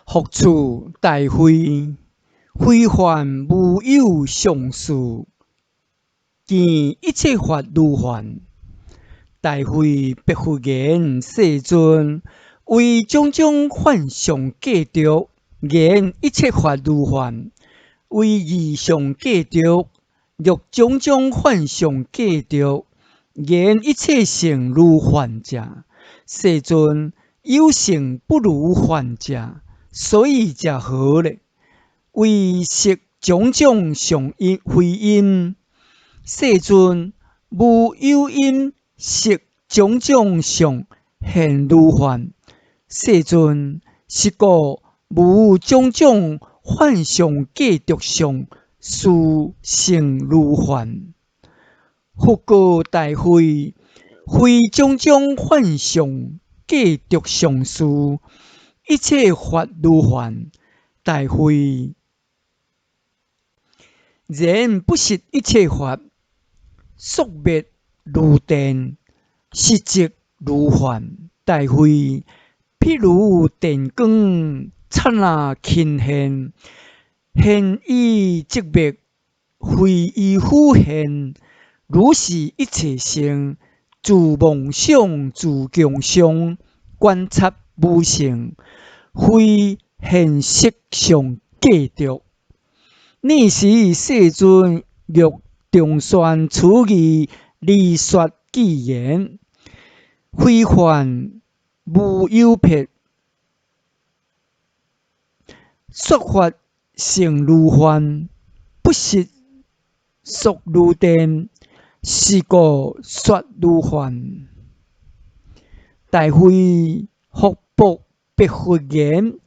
复处大会，非凡无有上士，见一切法如幻。大会白佛言：世尊，为种种幻象计着，言一切法如幻；为异象计着，若种种幻象计着，言一切性如幻者。世尊，有性不如幻者，所以者何呢？为识种种相因非因。世尊，无有因识种种相现如幻。世尊，是故无种种幻象计着相，事性如幻。复告大会，非种种幻象计着相事，一切法如幻。大会然不识一切法，宿灭如电，实则如幻。大会譬如电光刹那轻现，现已即灭，非依复现。如是一切性，自妄想自强相，观察无性，非现实相计着。尔时世尊欲重宣此义，离说偈言：非幻无有撇，说法性如幻，不识属如电，是故说如幻。大会复卜白佛言：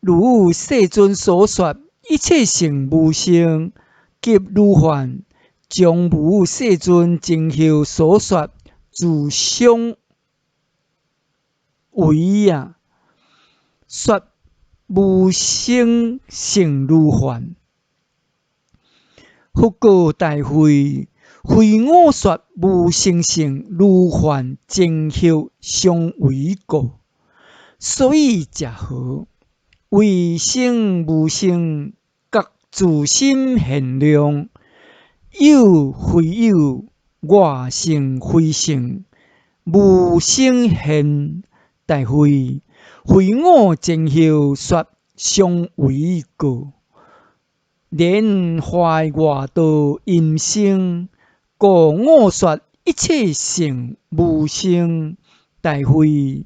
如世尊所说，一切性无性，即如幻。将无世尊今后所说自相违说无生性如幻。复告大会，非我说无生性如幻前后相违故，所以者何？为生无生，各自心现量，有非有，我性非性，无生现。大会，非我前后说相违故，连坏外道因生，故我说一切性无生。大会，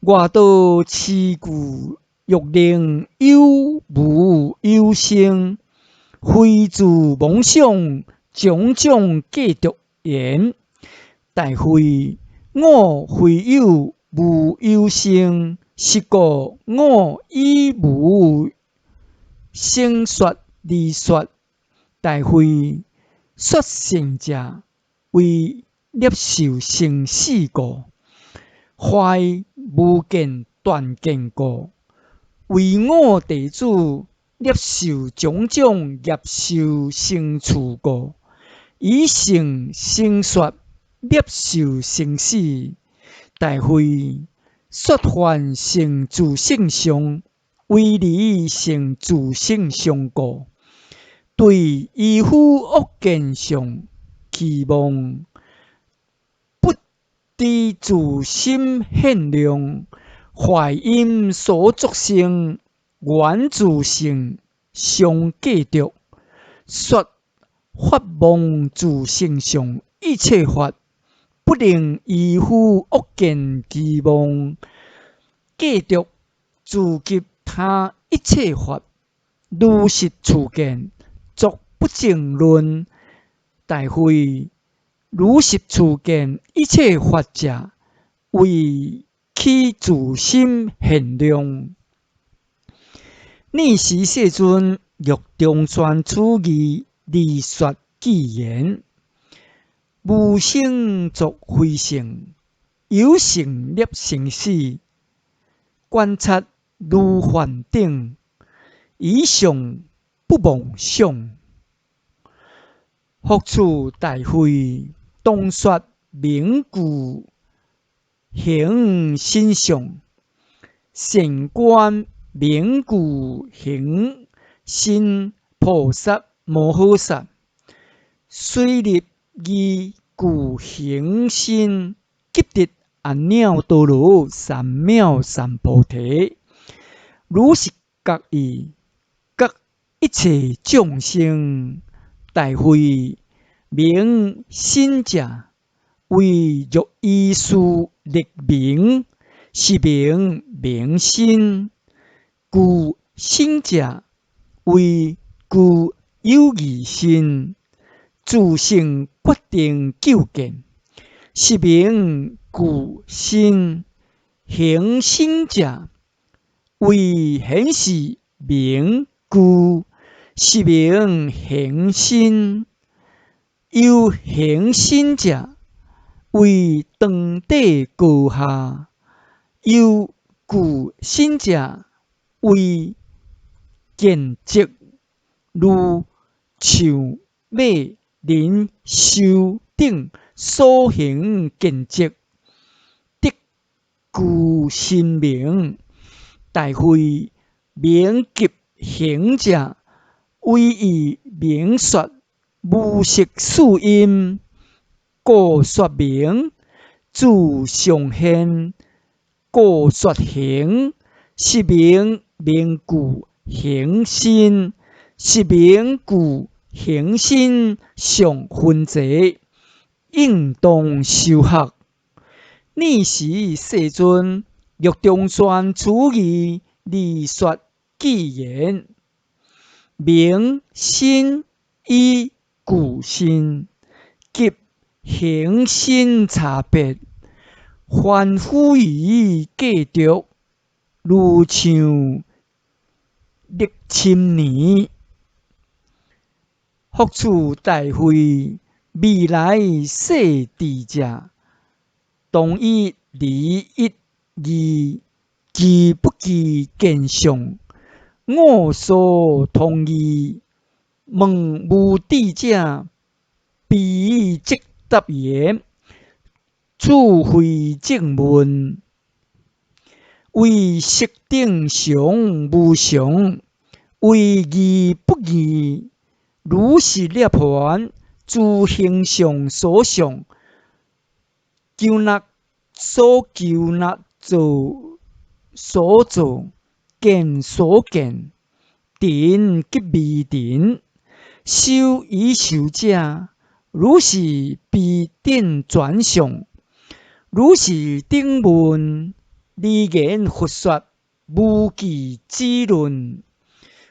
外道持故欲令有无有生，非自妄想种种计着言。大会，我非有无有生，是故我以无生说离说。大会，说性者为摄受生死故，坏无见断见故，为我弟子摄受种种业受生处故，以性生说摄受生死。大会，说幻性自性相，为离性自性相故，对依夫恶见相期望，不知自心现量，坏因所作性，缘自性相计着，说法妄自性相，一切法不能依夫恶见期望，计着自及他一切法，如实处见，作不正论。大会，如实处见一切法者，为其自心现量。尔时世尊欲重宣此义，离说偈言：无生作非性，有性摄生死，观察如幻等，以上不妄想。复处大会，当说明故行心相，善观名具行心菩萨摩诃萨，虽立依具行心吉得阿耨多罗三藐三菩提。如是觉意，觉一切众生大会明心者，为欲依事立名，是名明心。故心者，为具有疑心，自性决定究竟，是名具心。行心者，为显示名具，是名行心。有行心者，为长地高下；有具心者，为见质，如树、马、人、兽等所行见质，得具心名。大会明及行者，为以明说无实事因，故说明。自上现，故说行，是名明具行心。是名具行心上分际，应当修学。尔时世尊欲中宣此义，而说偈言：明心依具心，及行心差别，凡夫于计着，如像历千年。复次大会，未来世智者，当以理一义，具不具见相，我所同意。问无智者，彼即答言：此非正问，为识定常无常，为义不义。如是涅盘，自形象所相，求那所求那，做所做，见所见，定及未定。修已修者，如是必定转相。如是顶问，离言佛说，无记之论，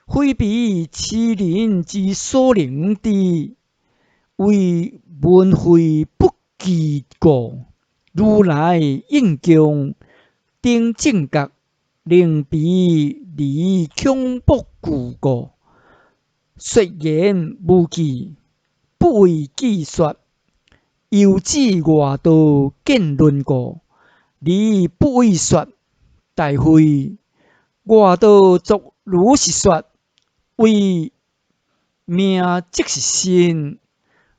非彼其人之所能知。为闻会不记故，如来应供顶正觉，令彼离恐怖故故。说言无记，不为记说。又指外道见论故，离不为说。大会外道作如是说，为名即是身。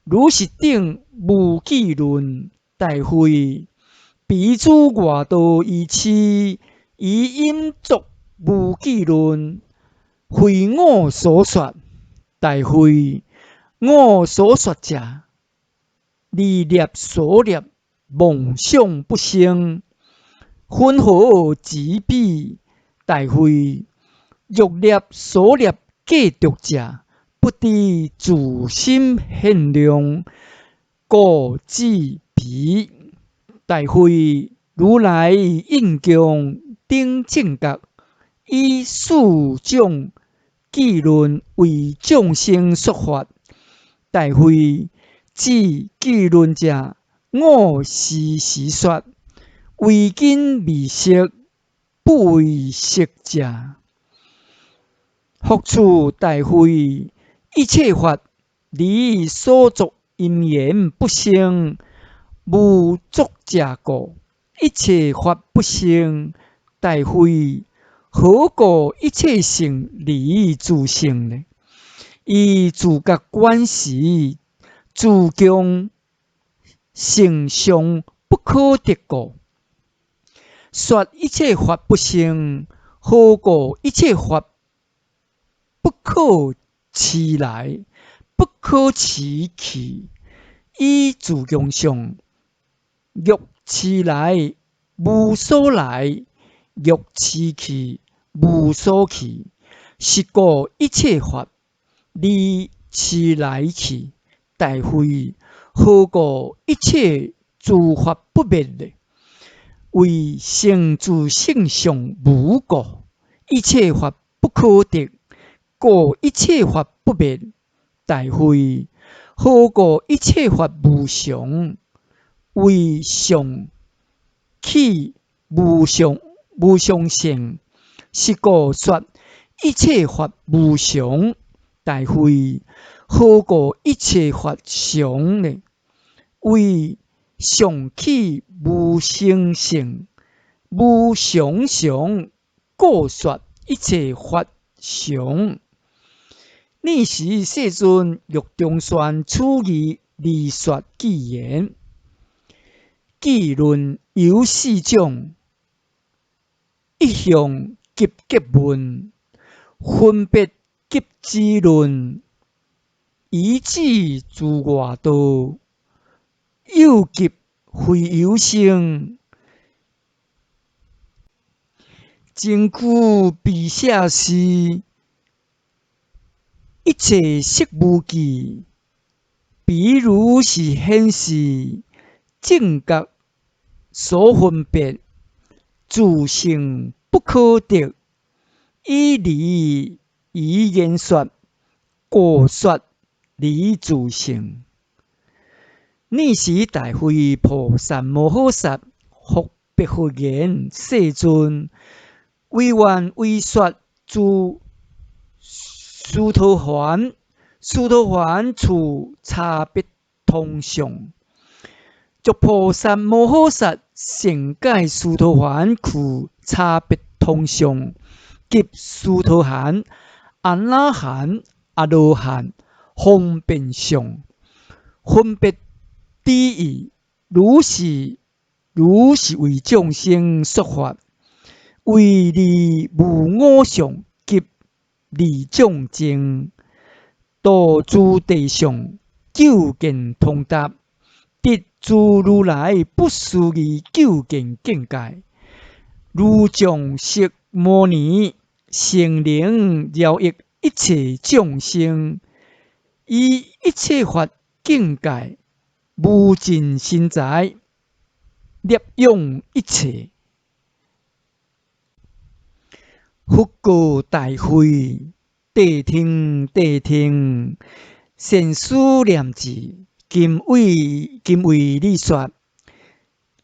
如是等无记论。大会彼诸外道以痴，以因作无记论，非我所说。大会我所说者，离念所念，妄想不生，分何之彼？大会欲念所念计着者，不知自心限量，故知彼。大会如来应供顶正觉，以四种记论为众生说法。大会指记论者，我时时说，为今未识，不为识者。复次大会，一切法离所作因缘不生，无作者故，一切法不生。大会何故一切性离自性呢？以自觉观时，自供性相不可得故。说一切法不生，何故一切法不可持来，不可持去？以自强相，欲持来，无所来；欲持去，无所去。是故一切法离持来去，大非。何故一切诸法不灭呢？为成自性相无过，一切法不可得，故一切法不灭，大非。何故一切法无常？为相起无常性，是故说一切法无常，大非。何故一切法常呢？为相起无常性，无常，故说一切法常。尔时世尊欲中宣此义而说偈言：偈论有四种，一向急结问，分别急之论，依止自外道，有急非有生，真句必写是，一切色无记。比如是显示正觉所分别，自性不可得，以离以言说，故说离自性。尔时大慧菩萨摩诃萨复白佛言：世尊，唯愿为说自殊陀洹。殊陀洹处差别通相。诸菩萨摩诃萨善解殊陀洹处差别通相，及殊陀洹阿那含、阿罗汉方便相，分别之意，如是为众生说法，为利无我相及利众生，度诸地上究竟通达，得自如来不思议究竟境界。如将释摩尼成能饶益一切众生，以一切法境界无尽心财，摄用一切。佛告大慧：谛聽，善思念智，今为你說。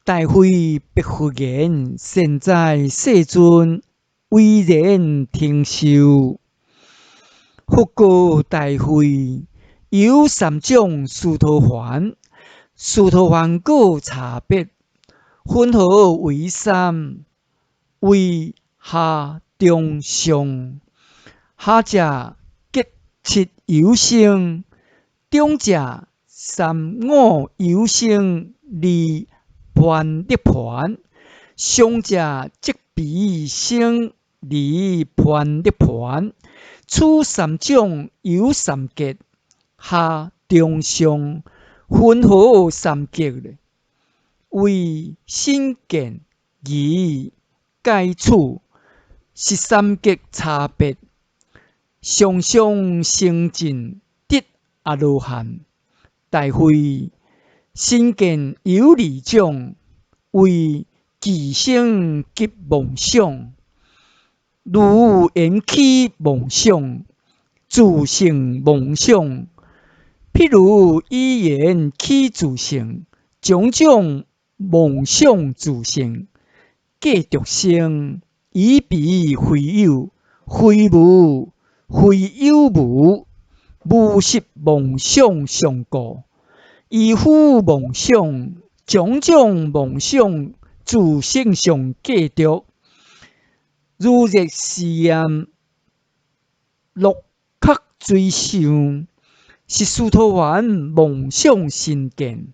大慧白佛言：善哉，世尊，唯然聽受。佛告大慧：有三種殊陀洹，殊陀洹果差別，分合為三：為下中上。下者結七有生，中者三五有生，離槃涅槃。上者即彼生，離槃涅槃。此三種有三結，下中上分合三結，為身見疑解處，是三結差別。上成盡得阿羅漢。大慧，身見有二種，為自性及妄想。如緣起妄想，自性妄想。譬如以緣起自性，種種妄想自性，計得生，以彼非有，非無，非有無，無實妄想相故。依夫妄想，種種妄想自性上計得。如若是驗六刻最上，是殊陀洹妄想身見。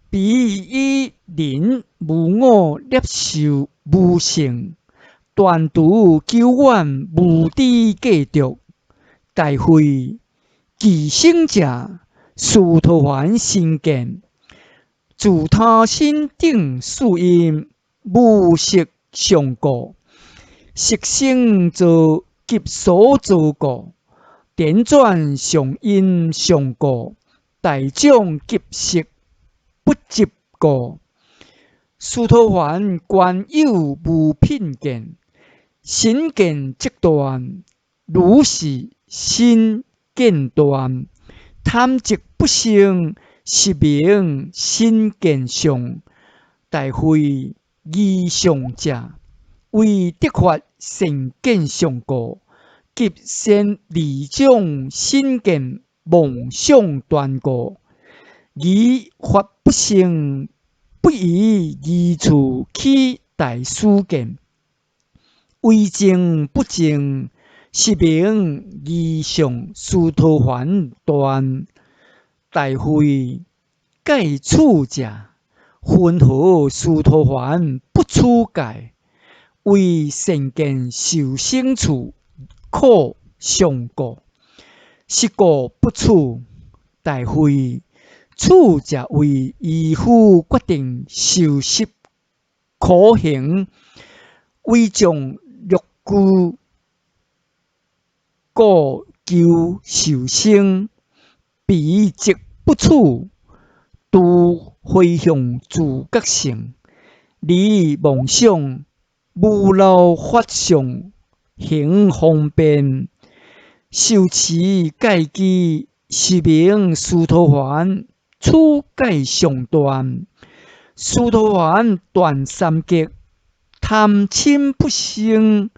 彼以能無我攝受無性，断除久远无知计着，大会其生者，殊途还心见。自他心顶树因，无识上过，识生则急所造过，颠转上因上过，大众急识不执过。殊途还观有无品见，心见即断，如是心见断。贪执不生，是名心见相。大会义上者，为得法成见上过，急先离种心见妄想断过。疑法不生，不以疑处起大事见。为正不正，是名义上殊途还断。大会盖处者，分何殊途还不处界？为善见受生处，可上过，是故不处。大会处者为依夫决定受习可行，为将欲具故求受生，彼即不处，拄回向自觉性，离妄想，无漏法相，行方便，受持戒机，是名殊途还。处界上断，殊途还断三劫，贪嗔不生，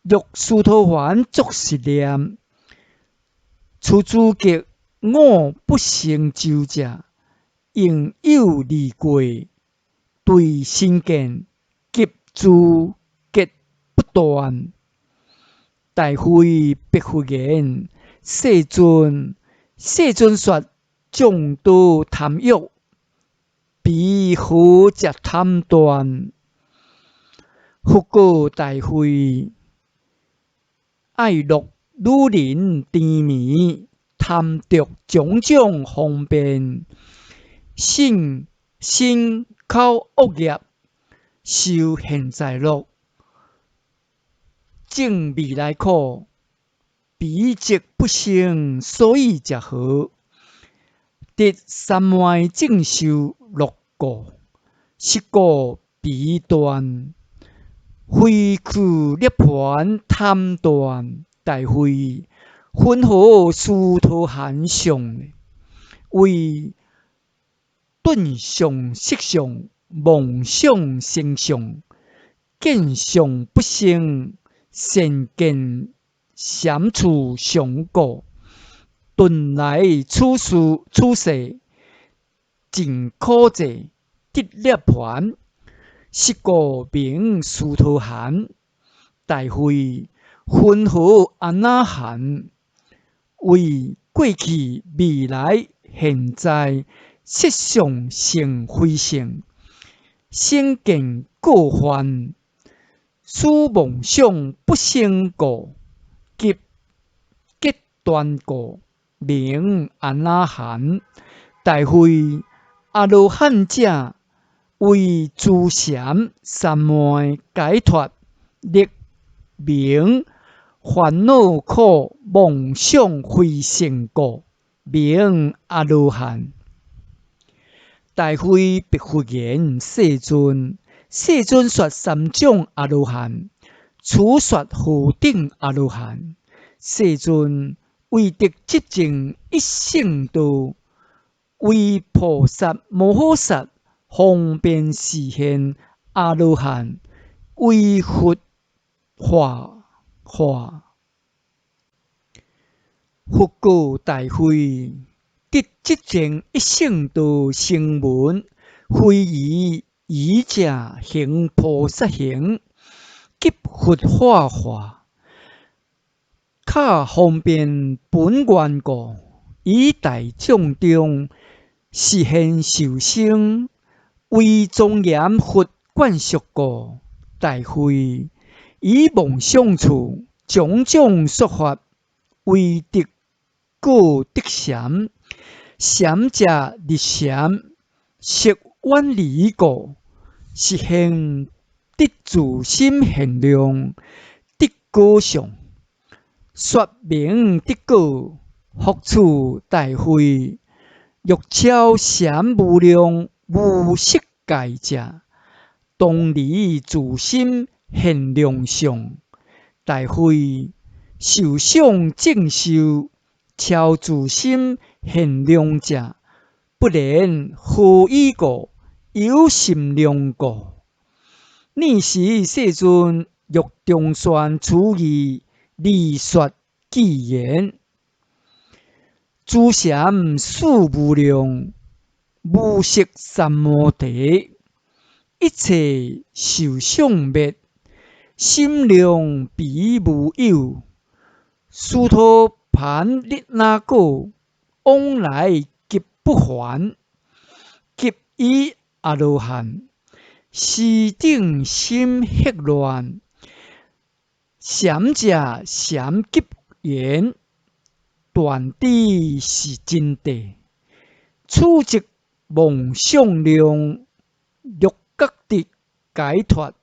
欲殊途还作是念。处诸劫我不成就者，应有离过，对心见急自结不断。大会白佛言：世尊，世尊说众多贪欲，彼何则贪断？复告大会：爱乐女人甜蜜，贪得种种方便，性身口恶业，受现在乐，证未来苦。彼即不生，所以则何？得三昧正受乐果，是故彼断。非去涅盘贪断。大会分何殊途还相？为顿相色相，妄想生相，见相不生，善见闪处上过。顿来处世，尽可济，得涅盘，是故名殊途还。大会分何阿那含？为过去、未来、现在，色相成非性，先见过患，使妄想不生过，急结断过，名阿那含。大会阿罗汉者，为诸禅三昧解脱，立名烦恼苦妄想非成果，名阿罗汉。大会白佛言：世尊，世尊说三种阿罗汉，此说何等阿罗汉？世尊，为得寂静一圣道，为菩萨摩诃萨方便示现阿罗汉，为佛化。复告大会：得寂静一圣道声闻，非疑者行菩萨行，急佛化。较方便本愿故，以大众中示现受生，为庄严佛灌输故。大会以梦想处，种种说法，为得果得禅。禅者立禅，实远离过，实现得自心限量，得果相。说明得果，福处大慧。欲超禅无量，无色界者，当离自心限量相。大慧受想正受，超自心限量者，不然何以故？有心量故。尔时世尊欲中宣此义，理说偈言：诸禅数无量，无色三摩地，一切受想灭，心量彼无有。殊陀盘日那果，往来极不还。及以阿罗汉，时定心hết乱。禅者禅急言，断知是真谛。此即梦想量，欲觉得解脱。